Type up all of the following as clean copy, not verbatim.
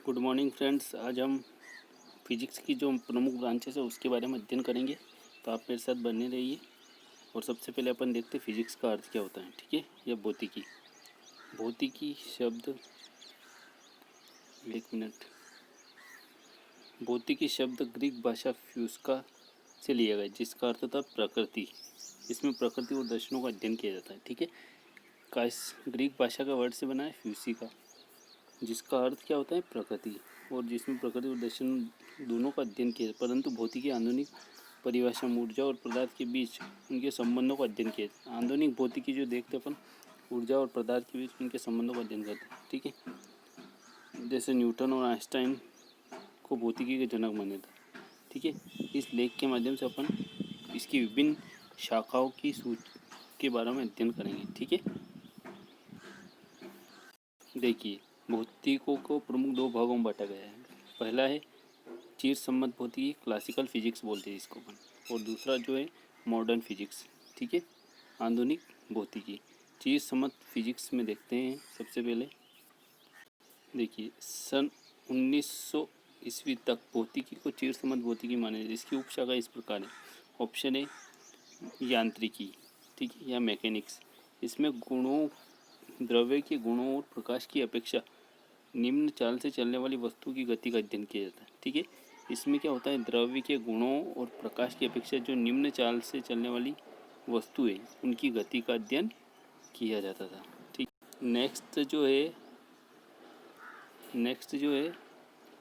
Good morning friends. आज हम physics की जो प्रमुख ब्रांचेस है उसके बारे में अध्ययन करेंगे, तो आप मेरे साथ बने रहिए। और सबसे पहले अपन देखते हैं फिजिक्स का अर्थ क्या होता है। ठीक है, या भौतिकी। भौतिकी शब्द, एक मिनट। भौतिकी शब्द ग्रीक भाषा फ्यूस्का से लिया गया, जिसका अर्थ था प्रकृति। इसमें प्रकृति और दर्शनों का अध्ययन किया जाता है। ठीक है, ग्रीक भाषा का वर्ड से बना है फ्यूसिका, जिसका अर्थ क्या होता है प्रकृति, और जिसमें प्रकृति और दर्शन दोनों का अध्ययन किया। परंतु भौतिकी आधुनिक परिभाषा में ऊर्जा और पदार्थ के बीच उनके संबंधों का अध्ययन किया। आधुनिक भौतिकी जो देखते अपन, ऊर्जा और पदार्थ के बीच उनके संबंधों का अध्ययन करते हैं। ठीक है, जैसे न्यूटन और आइंस्टाइन को भौतिकी के जनक माना था। ठीक है, इस लेख के माध्यम से अपन इसकी विभिन्न शाखाओं की सूची के बारे में अध्ययन करेंगे। ठीक है, देखिए, भौतिकों को प्रमुख दो भागों में बांटा गया है। पहला है चिर सम्मत भौतिकी, क्लासिकल फिजिक्स बोलते हैं इसको अपन, और दूसरा जो है मॉडर्न फिजिक्स। ठीक है, आधुनिक भौतिकी। चिर सम्मत फिजिक्स में देखते हैं सबसे पहले। देखिए, सन 1900 ईस्वी तक भौतिकी को चिर सम्मत भौतिकी माने। इसकी उपशाखा इस प्रकार है। ऑप्शन ए यांत्रिकी, ठीक है, या मैकेनिक्स। इसमें गुणों, द्रव्य के गुणों और प्रकाश की अपेक्षा निम्न चाल से चलने वाली वस्तु की गति का अध्ययन किया जाता है। ठीक है, इसमें क्या होता है, द्रव्य के गुणों और प्रकाश की अपेक्षा जो निम्न चाल से चलने वाली वस्तु है उनकी गति का अध्ययन किया जाता था। ठीक, नेक्स्ट जो है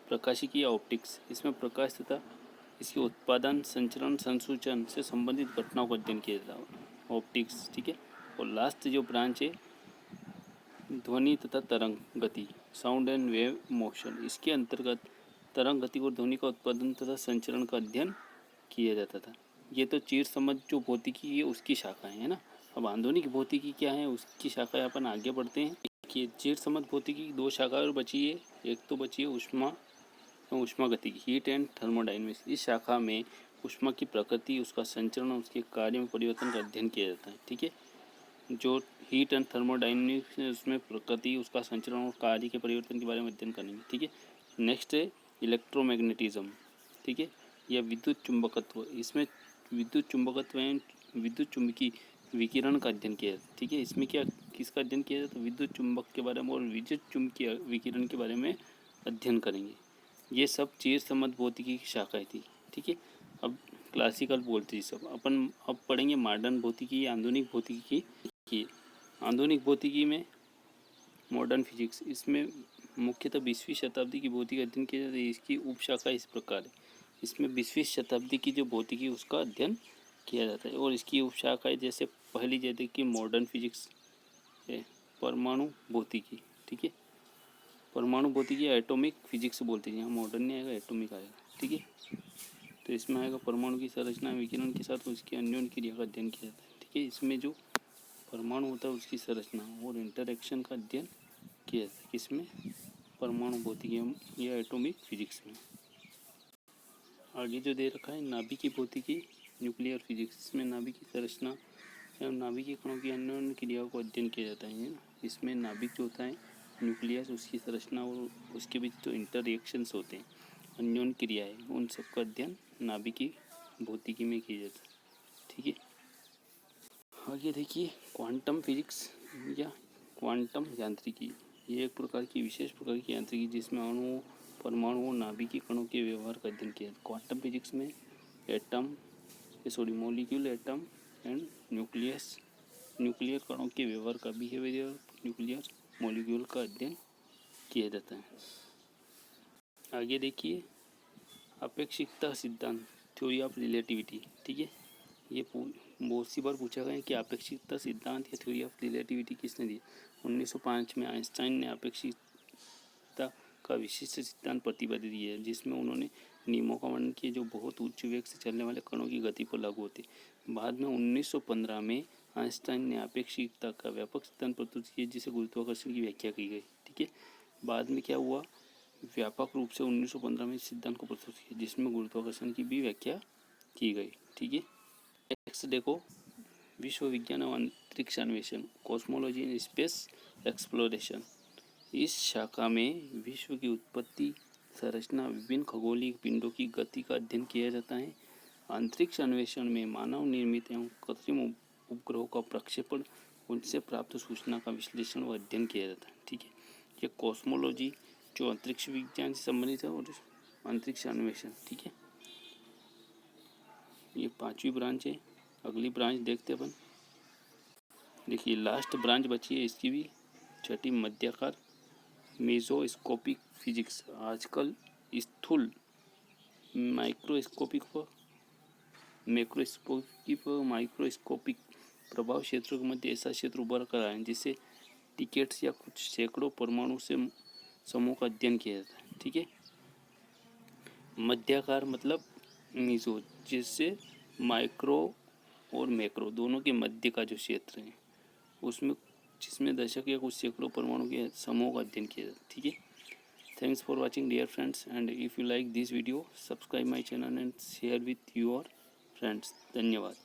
प्रकाशिकी या ऑप्टिक्स। इसमें प्रकाश तथा इसके उत्पादन, संचरण, संसूचन से संबंधित घटनाओं का अध्ययन किया जाता है, ऑप्टिक्स। ठीक है, और लास्ट जो ब्रांच है ध्वनि तथा तरंग गति, साउंड एंड वेव मोशन। इसके अंतर्गत तरंग गति और ध्वनि का उत्पादन तथा संचरण का अध्ययन किया जाता था। ये तो चिर समझ जो भौतिकी है उसकी शाखाएं है ना। अब आधुनिक भौतिकी क्या है, उसकी शाखाएं अपन आगे बढ़ते हैं। कि चिर समझ भौतिकी की दो शाखाएं और बची है। एक तो बची है ऊष्मागतिकी, हीट एंड थर्मोडायनेमिक्स। इस शाखा में ऊष्मा की प्रकृति, उसका संचरण और उसके कार्य में परिवर्तन का अध्ययन किया जाता है। ठीक है, जो हीट एंड थर्मोडायनेमिक्स है उसमें प्रकृति, उसका संचरण और कार्य के परिवर्तन के बारे में अध्ययन करेंगे। ठीक है, नेक्स्ट है इलेक्ट्रोमैग्नेटिज्म। ठीक है, या विद्युत चुंबकत्व। इसमें विद्युत चुंबकत्व एवं विद्युत चुंबकीय विकिरण का अध्ययन किया जाता है। ठीक है, इसमें क्या किसका अध्ययन किया जाता है, विद्युत चुंबक के बारे में और विद्युत चुंबकीय विकिरण के बारे में अध्ययन करेंगे। ये सब चिर सम्मत भौतिकी की शाखाएं थी। ठीक है, अब क्लासिकल बोलते हैं सब। अपन अब पढ़ेंगे मॉडर्न भौतिकी, आधुनिक भौतिकी की। आधुनिक भौतिकी में मॉडर्न फिजिक्स, इसमें मुख्यतः 20वीं शताब्दी की भौतिकी अध्ययन किया जाता है। इसकी उपशाखा इस प्रकार है। इसमें 20वीं शताब्दी की जो भौतिकी उसका अध्ययन किया जाता है, और इसकी उपशाखाएं जैसे पहली जैसे कि मॉडर्न फिजिक्स है, परमाणु भौतिकी। ठीक है, परमाणु भौतिकी एटॉमिक फिजिक्स बोलते हैं। यहाँ मॉडर्न नहीं आएगा, एटॉमिक आएगा। ठीक है, तो इसमें आएगा परमाणु की संरचना, विकिरण के साथ उसकी अन्योन्य क्रिया का अध्ययन किया जाता है। ठीक है, इसमें जो परमाणु होता है उसकी संरचना और इंटरेक्शन का अध्ययन किया जाता है। किसमें, परमाणु भौतिकी या एटॉमिक फिजिक्स में। आगे जो दे रखा है नाभिकीय भौतिकी, न्यूक्लियर फिजिक्स। इसमें नाभिक की संरचना एवं नाभिकीय कणों की अन्योन्य क्रियाओं को अध्ययन किया जाता है ना। इसमें नाभिक जो होता है, न्यूक्लियस, उसकी संरचना और उसके बीच जो इंटररिएक्शंस होते हैं, अन्योन्य क्रियाएं, उन सब का अध्ययन नाभिकीय भौतिकी में किया जाता है। ठीक है, आगे देखिए क्वांटम फिजिक्स या क्वांटम यांत्रिकी। ये एक प्रकार की विशेष प्रकार की यांत्रिकी जिसमें अणुओं, परमाणुओं, नाभिकीय कणों के व्यवहार का अध्ययन किया। क्वांटम फिजिक्स में मॉलिक्यूल, एटम एंड न्यूक्लियर कणों के व्यवहार का, बिहेवियर न्यूक्लियर मॉलिक्यूल का अध्ययन किया जाता है। आगे देखिए अपेक्षिकता सिद्धांत, थ्योरी ऑफ रिलेटिविटी। ठीक है, ये बहुत सी बार पूछा गया है कि अपेक्षिकता सिद्धांत या थ्योरी ऑफ रिलेटिविटी किसने दी। 1905 में आइंस्टाइन ने अपेक्षिकता का विशिष्ट सिद्धांत प्रतिपादित किया है, जिसमें उन्होंने नियमों का वर्णन किया जो बहुत उच्च वेग से चलने वाले कणों की गति पर लागू होते। बाद में 1915 में आइंस्टाइन ने अपेक्षिकता का व्यापक सिद्धांत प्रस्तुत किया, जिसे गुरुत्वाकर्षण की व्याख्या की गई। ठीक है, बाद में क्या हुआ, व्यापक रूप से 1915 में सिद्धांत को प्रस्तुत किया, जिसमें गुरुत्वाकर्षण की भी व्याख्या की गई। ठीक है, नेक्स्ट देखो विश्व विज्ञान और अंतरिक्ष अन्वेषण, कॉस्मोलॉजी एंड स्पेस एक्सप्लोरेशन। इस शाखा में विश्व की उत्पत्ति, संरचना, विभिन्न खगोलीय पिंडों की गति का अध्ययन किया जाता है। अंतरिक्ष अन्वेषण में मानव निर्मित एवं कृत्रिम उपग्रहों का प्रक्षेपण, उनसे प्राप्त सूचना का विश्लेषण व अध्ययन किया जाता है। ठीक है, ये कॉस्मोलॉजी जो अंतरिक्ष विज्ञान से संबंधित है, और अंतरिक्ष अन्वेषण। ठीक है, ये 5वीं ब्रांच है। अगली ब्रांच देखते अपन। देखिए लास्ट ब्रांच बची है इसकी भी, 6ठी मध्याकार मेसोस्कोपिक फिजिक्स। आजकल स्थूल माइक्रोस्कोपिक व माइक्रोस्कोपिक प्रभाव क्षेत्रों के मध्य ऐसा क्षेत्र उभर कर आए हैं जिससे टिकेट्स या कुछ सैकड़ों परमाणु से समूह का अध्ययन किया जाता है। ठीक है, मध्याकार मतलब मीजो, जिससे माइक्रो और मैक्रो दोनों के मध्य का जो क्षेत्र है उसमें, जिसमें दशक या कुछ सैकड़ों परमाणु के समूह का अध्ययन किया जाता है। ठीक है, thanks for watching dear friends, and if you like this video subscribe my channel and share with your friends. धन्यवाद।